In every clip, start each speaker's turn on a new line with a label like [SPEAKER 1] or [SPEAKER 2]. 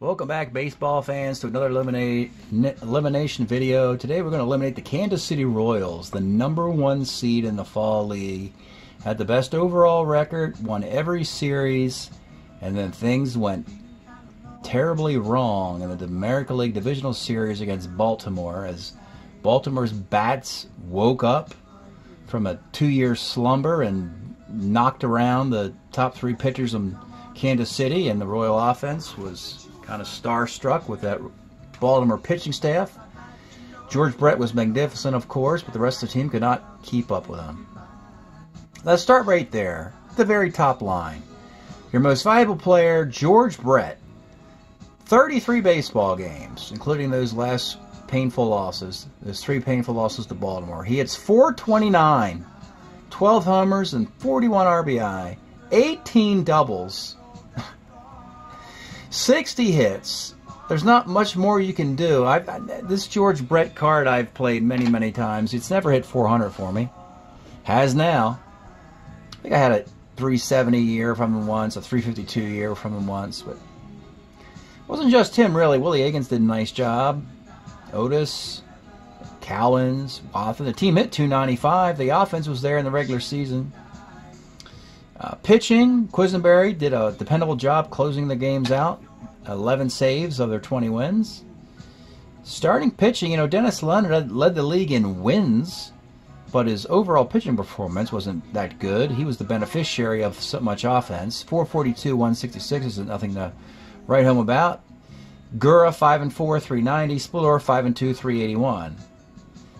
[SPEAKER 1] Welcome back, baseball fans, to another elimination video. Today we're going to eliminate the Kansas City Royals, the #1 seed in the Fall League. Had the best overall record, won every series, and then things went terribly wrong in the American League Divisional Series against Baltimore as Baltimore's bats woke up from a 2-year slumber and knocked around the top 3 pitchers in Kansas City, and the Royal offense was kind of starstruck with that Baltimore pitching staff. George Brett was magnificent, of course, but the rest of the team could not keep up with him. Let's start right there, at the very top line. Your most valuable player, George Brett. 33 baseball games, including those last painful losses, those 3 painful losses to Baltimore. He hits .429, 12 homers, and 41 RBI, 18 doubles, 60 hits. There's not much more you can do. This George Brett card I've played many, many times. It's never hit 400 for me. Has now. I think I had a 370 year from him once, a 352 year from him once, but it wasn't just him, really. Willie Higgins did a nice job. Otis, Cowens, Wathan. The team hit .295. The offense was there in the regular season. Pitching, Quisenberry did a dependable job closing the games out. 11 saves of their 20 wins. Starting pitching, Dennis Leonard led the league in wins, but his overall pitching performance wasn't that good. He was the beneficiary of so much offense. 442, 166 isn't nothing to write home about. Gura, 5-4, 390. Splitter, 5-2, 381.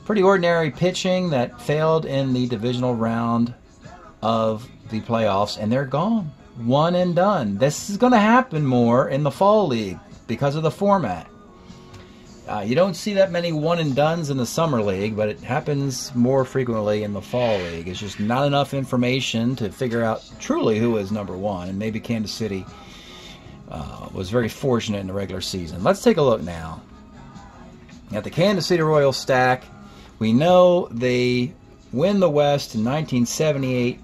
[SPEAKER 1] Pretty ordinary pitching that failed in the divisional round of the playoffs, and they're gone. One and done. This is going to happen more in the Fall League because of the format. You don't see that many one and dones in the Summer League, but it happens more frequently in the Fall League. It's just not enough information to figure out truly who is #1, and maybe Kansas City was very fortunate in the regular season. Let's take a look now at the Kansas City Royals stack. We know they win the West in 1978,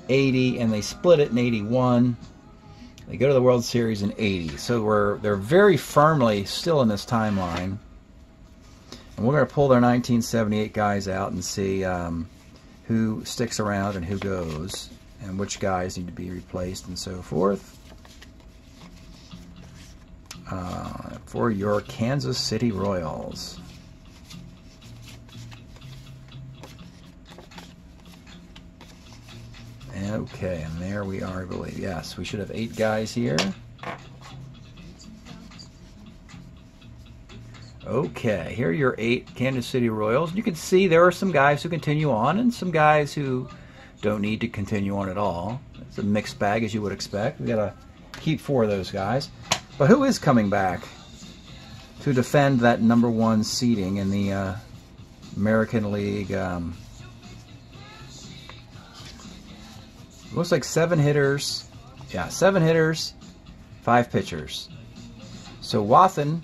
[SPEAKER 1] 80, and they split it in 81. They go to the World Series in 80. So they're very firmly still in this timeline. And we're going to pull their 1978 guys out and see who sticks around and who goes, and which guys need to be replaced and so forth. For your Kansas City Royals. Okay, and there we are, I believe. Yes, we should have 8 guys here. Okay, here are your 8 Kansas City Royals. You can see there are some guys who continue on and some guys who don't need to continue on at all. It's a mixed bag, as you would expect. We got to keep 4 of those guys. But who is coming back to defend that #1 seeding in the American League? Looks like 7 hitters. Yeah, 7 hitters, 5 pitchers. So Wathan,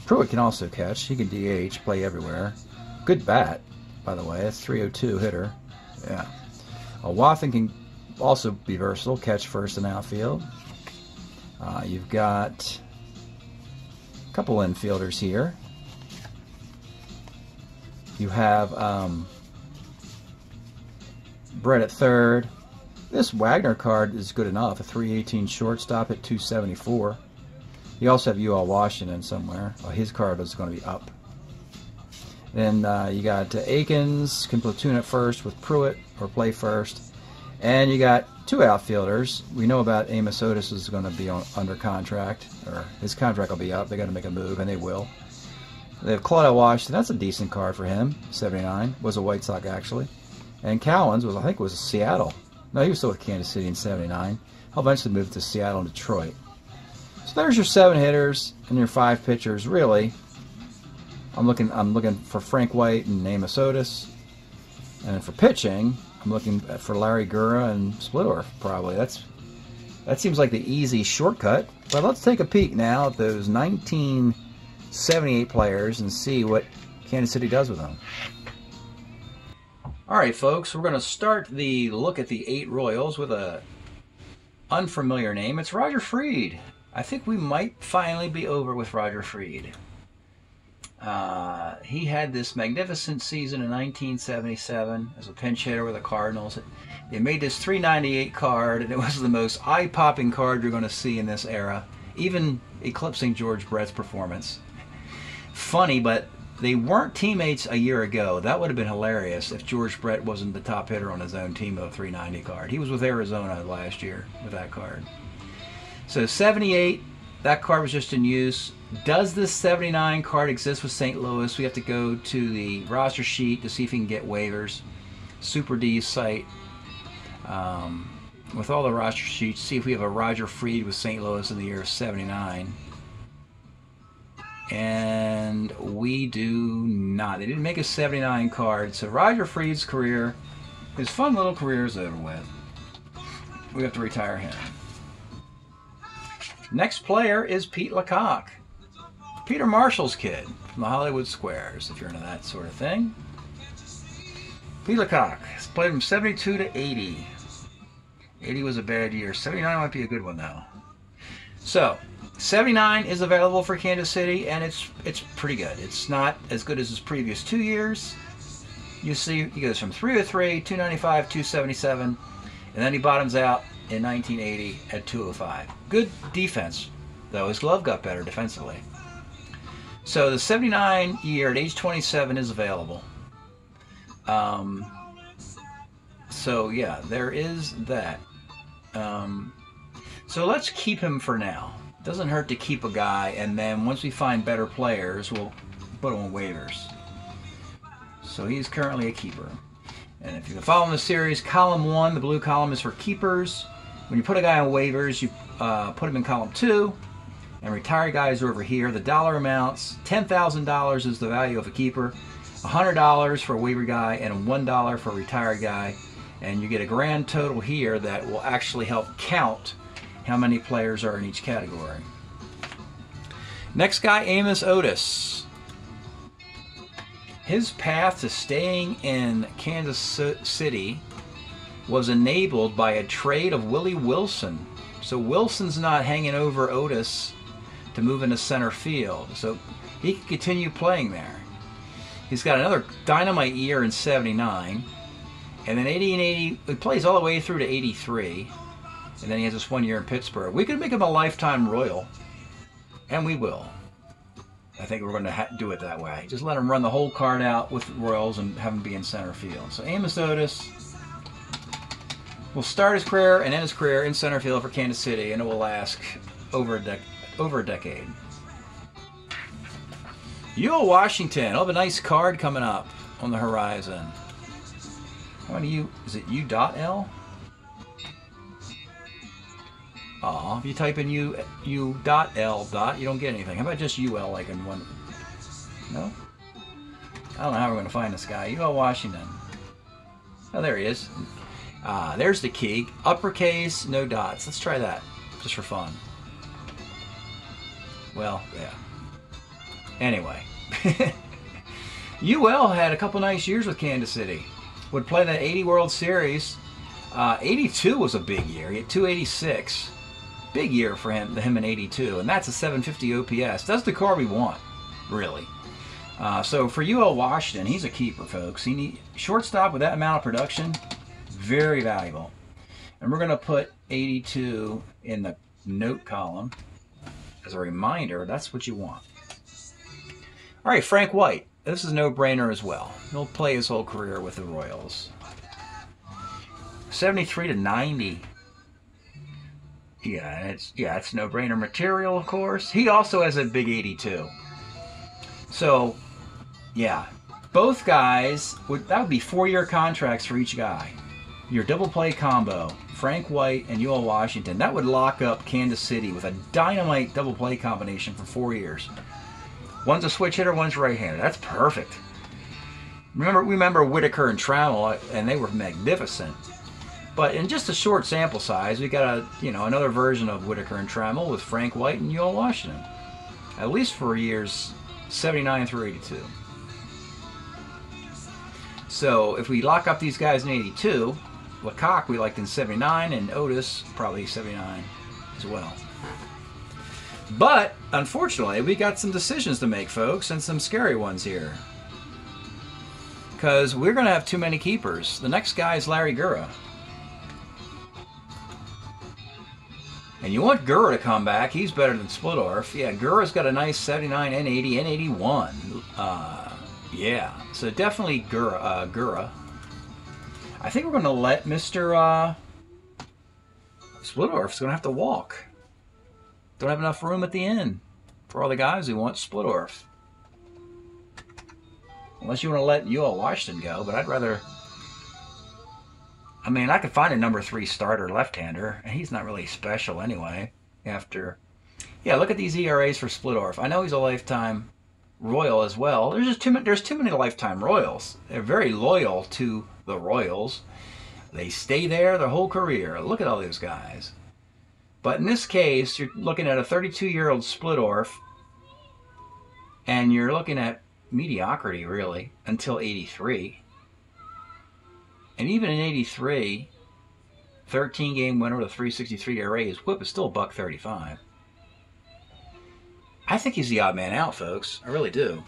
[SPEAKER 1] Pruitt can also catch. He can DH, play everywhere. Good bat, by the way. That's 302 hitter. Yeah. Wathan can also be versatile, catch first and outfield. You've got a couple infielders here. You have Brett at third. This Wagner card is good enough. A 318 shortstop at 274. You also have U.L. Washington somewhere. Oh, his card is going to be up. Then you got Akins, can platoon at first with Pruitt or play first. And you got 2 outfielders. We know about Amos Otis is going to be under contract, or his contract will be up. They got to make a move, and they will. They have Claudio Washington. That's a decent card for him. 79. Was a White Sox, actually. And Cowens was, I think, was Seattle. No, he was still with Kansas City in 79. He'll eventually move to Seattle and Detroit. So there's your 7 hitters and your 5 pitchers. Really, I'm looking for Frank White and Amos Otis. And then for pitching, I'm looking for Larry Gura and Splitter, probably. That seems like the easy shortcut. But let's take a peek now at those 1978 players and see what Kansas City does with them. Alright folks, we're going to start the look at the 8 Royals with a unfamiliar name. It's Roger Freed. I think we might finally be over with Roger Freed. He had this magnificent season in 1977 as a pinch hitter with the Cardinals. They made this 398 card, and it was the most eye-popping card you're going to see in this era, even eclipsing George Brett's performance. Funny, but they weren't teammates a year ago. That would have been hilarious if George Brett wasn't the top hitter on his own team with a 390 card. He was with Arizona last year with that card. So 78, that card was just in use. Does this 79 card exist with St. Louis? We have to go to the roster sheet to see if we can get waivers. Super D's site. With all the roster sheets, see if we have a Roger Freed with St. Louis in the year 79. And we do not. They didn't make a 79 card. So Roger Freed's career, his fun little career, is over with. We have to retire him. Next player is Pete Lecoq. Peter Marshall's kid from the Hollywood Squares, if you're into that sort of thing. Pete Lecoq has played from 72 to 80. 80 was a bad year. 79 might be a good one, though. So, 79 is available for Kansas City, and it's pretty good. It's not as good as his previous 2 years. You see, he goes from 303, 295, 277, and then he bottoms out in 1980 at 205. Good defense, though. His glove got better defensively. So the 79 year at age 27 is available. So yeah, there is that. So let's keep him for now. Doesn't hurt to keep a guy, and then once we find better players, we'll put him on waivers. So he's currently a keeper. And if you're following the series, column 1, the blue column, is for keepers. When you put a guy on waivers, you put him in column 2, and retired guys are over here. The dollar amounts, $10,000 is the value of a keeper, $100 for a waiver guy, and $1 for a retired guy. And you get a grand total here that will actually help count how many players are in each category. Next guy, Amos Otis. His path to staying in Kansas City was enabled by a trade of Willie Wilson. So Wilson's not hanging over Otis to move into center field. So he can continue playing there. He's got another dynamite year in 79. And then 80 and 80, he plays all the way through to 83. And then he has this 1 year in Pittsburgh. We could make him a lifetime Royal. And we will. I think we're going to do it that way. Just let him run the whole card out with the Royals and have him be in center field. So Amos Otis will start his career and end his career in center field for Kansas City, and it will last over a decade. Ewell Washington. Oh, a nice card coming up on the horizon. How many U? Is it U.L? Aw, if you type in U.L. you don't get anything. How about just UL like in one? No? I don't know how we're going to find this guy. Ewell Washington. Oh, there he is. There's the key. Uppercase, no dots. Let's try that, just for fun. Well, yeah. Anyway. UL had a couple nice years with Kansas City. Would play that 80 World Series. 82 was a big year. He had 286. Big year for him in 82. And that's a 750 OPS. That's the car we want, really. So for UL Washington, he's a keeper, folks. He need shortstop with that amount of production. Very valuable. And we're going to put 82 in the note column as a reminder. That's what you want. All right, Frank White. This is a no-brainer as well. He'll play his whole career with the Royals. 73 to 90. Yeah, it's no-brainer material, of course. He also has a big 82. So, yeah, both guys that would be 4-year contracts for each guy. Your double play combo, Frank White and Ewell Washington, that would lock up Kansas City with a dynamite double play combination for 4 years. One's a switch hitter, one's right-handed. That's perfect. Remember Whitaker and Trammell, and they were magnificent. But in just a short sample size, we got another version of Whitaker and Trammell with Frank White and Ewell Washington, at least for years 79 through 82. So if we lock up these guys in 82, Lecoq we liked in 79, and Otis probably 79 as well. But, unfortunately, we got some decisions to make, folks, and some scary ones here. Because we're going to have too many keepers. The next guy is Larry Gura. And you want Gura to come back. He's better than Splittorf. Yeah, Gura's got a nice 79, N80, N81. Yeah, so definitely Gura. I think we're going to let Mr. Splittorf's going to have to walk. Don't have enough room at the inn for all the guys who want Splittorf. Unless you want to let UL Washington go, but I'd rather... I mean, I could find a number 3 starter left-hander, and he's not really special anyway. After, yeah, look at these ERAs for Splittorf. I know he's a lifetime Royal as well. There's too many lifetime Royals. They're very loyal to the Royals. They stay there their whole career. Look at all those guys. But in this case, you're looking at a 32-year-old Splittorf, and you're looking at mediocrity really until 83. And even in 83, 13-game winner with a 363 ERA, his whip is still $1.35. I think he's the odd man out, folks. I really do.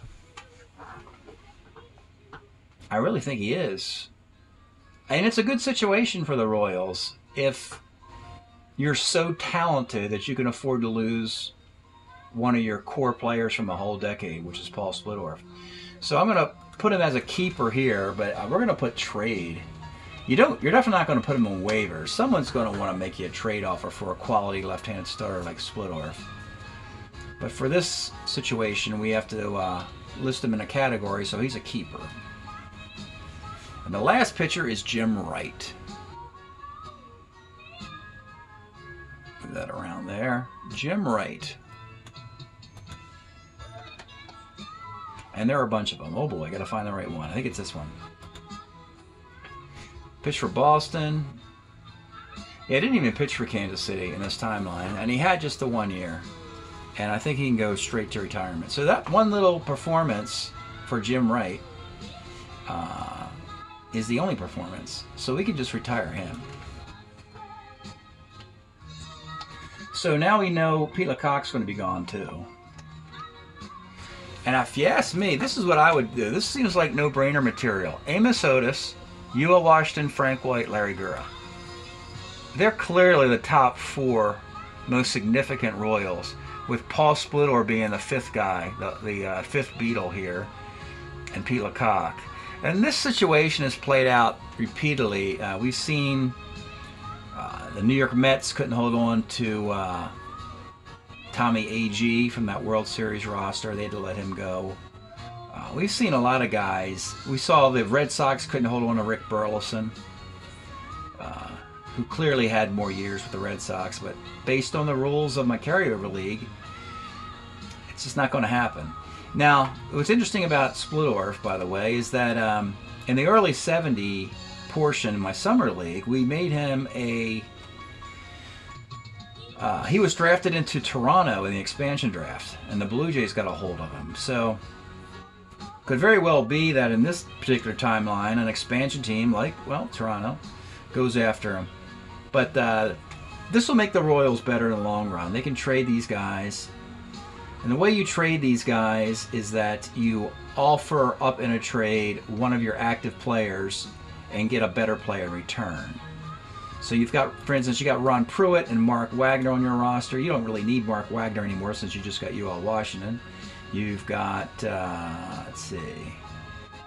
[SPEAKER 1] I really think he is. And it's a good situation for the Royals if you're so talented that you can afford to lose one of your core players from a whole decade, which is Paul Splittorf. So I'm going to put him as a keeper here, but we're going to put trade. You're definitely not going to put him on waivers. Someone's going to want to make you a trade offer for a quality left-handed starter like Splittorf. But for this situation, we have to list him in a category, so he's a keeper. And the last pitcher is Jim Wright. Move that around there. Jim Wright. And there are a bunch of them. Oh boy, I gotta find the right one. I think it's this one. Pitched for Boston. Yeah, he didn't even pitch for Kansas City in this timeline, and he had just the 1 year. And I think he can go straight to retirement. So that one little performance for Jim Wright is the only performance. So we can just retire him. So now we know Pete LeCoq's going to be gone too. And if you ask me, this is what I would do. This seems like no-brainer material. Amos Otis, UL Washington, Frank White, Larry Gura. They're clearly the top 4 most significant Royals, with Paul Splittorf being the 5th guy, the 5th Beatle here, and Pete LeCoq. And this situation has played out repeatedly. We've seen the New York Mets couldn't hold on to Tommy A.G. from that World Series roster. They had to let him go. We've seen a lot of guys. We saw the Red Sox couldn't hold on to Rick Burleson, who clearly had more years with the Red Sox, but based on the rules of my carryover league, it's just not going to happen. Now, what's interesting about Splittorf, by the way, is that in the early 70 portion of my summer league, we made him a... he was drafted into Toronto in the expansion draft, and the Blue Jays got a hold of him. So, could very well be that in this particular timeline, an expansion team like, well, Toronto, goes after him. But this will make the Royals better in the long run. They can trade these guys. And the way you trade these guys is that you offer up in a trade one of your active players and get a better player in return. So you've got, for instance, you got Ron Pruitt and Mark Wagner on your roster. You don't really need Mark Wagner anymore since you just got UL Washington. You've got, let's see,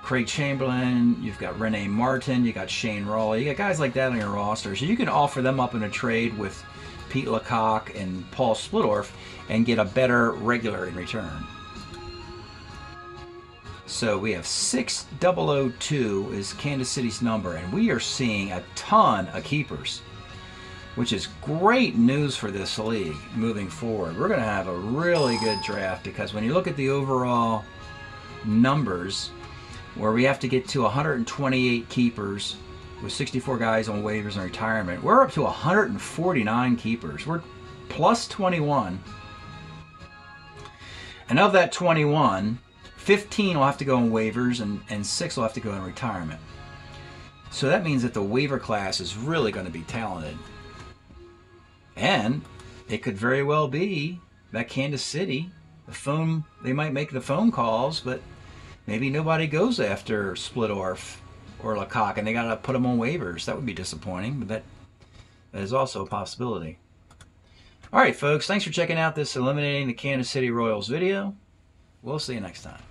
[SPEAKER 1] Craig Chamberlain, you've got Rene Martin, you got Shane Raleigh, you got guys like that on your roster. So you can offer them up in a trade with Pete LeCoq and Paul Splittorf and get a better regular in return. So we have 6002 is Kansas City's number, and we are seeing a ton of keepers, which is great news for this league moving forward. We're going to have a really good draft because when you look at the overall numbers, where we have to get to 128 keepers with 64 guys on waivers and retirement, we're up to 149 keepers. We're plus 21. And of that 21, 15 will have to go on waivers and 6 will have to go in retirement. So that means that the waiver class is really going to be talented. And it could very well be that Kansas City, they might make the phone calls, but maybe nobody goes after Splittorf or Lecoq, and they got to put them on waivers. That would be disappointing, but that is also a possibility. All right, folks, thanks for checking out this Eliminating the Kansas City Royals video. We'll see you next time.